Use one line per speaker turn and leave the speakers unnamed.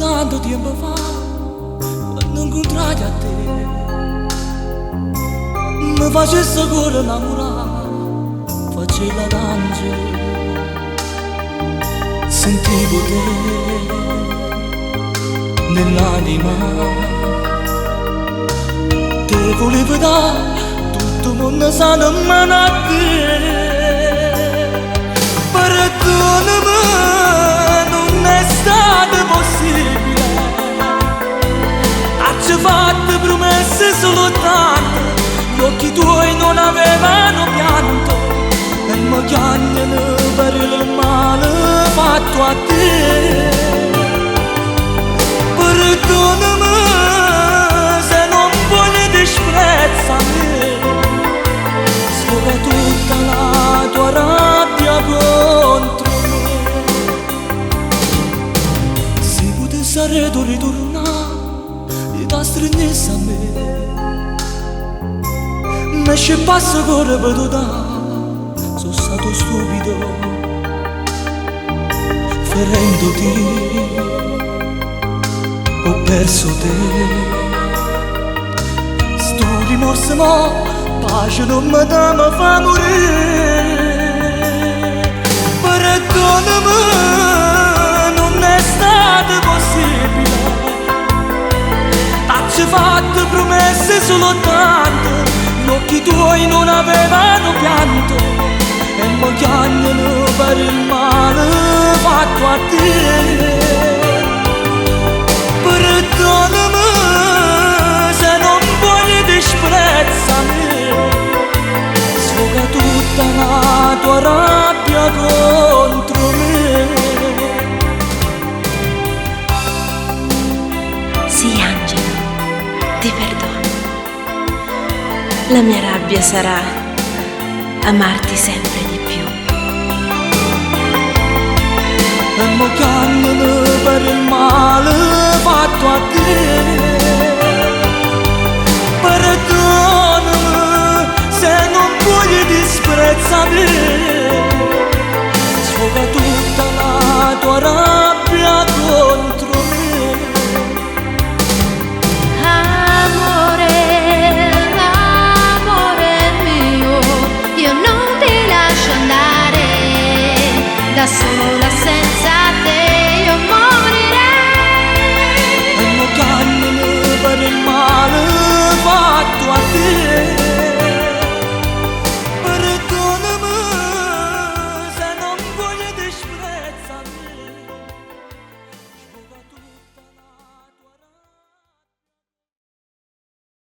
tanto tempo fa, quando incontrai a te, mi facesse ancora innamorare, faceva l'angelo, sentivo te nell'anima, te volevo dare tutto il mondo sano in mano a te. Perdonami, non è stato possibile, ci fatto promesse solo tante, gli occhi tuoi non avevano pianto e mi chiamano per il male fatto a te. Perdonami se non vuoi disprezzarmi, sfoga tutta la tua rabbia contro me. Se potessi ritornare da stringesse a me, me scippasse ancora per dare, sono stato stupido ferendoti, ho perso te. Sto rimorso ma pace non mi dà, mi fa morire. Perdonami, non è stato possibile, ci fatto promesse solo tante, gli occhi tuoi non avevano pianto e mi chiamano per il male fatto a te. Perdonami se non vuoi disprezzarmi, sfoga tutta la tua rabbia contro me.
Sì, Angelo, ti perdono. La mia rabbia sarà amarti sempre di più.
E mo chiamano per il male fatto a te. Perdonami se non vuoi disprezzarmi, sfoga tutta la tua rabbia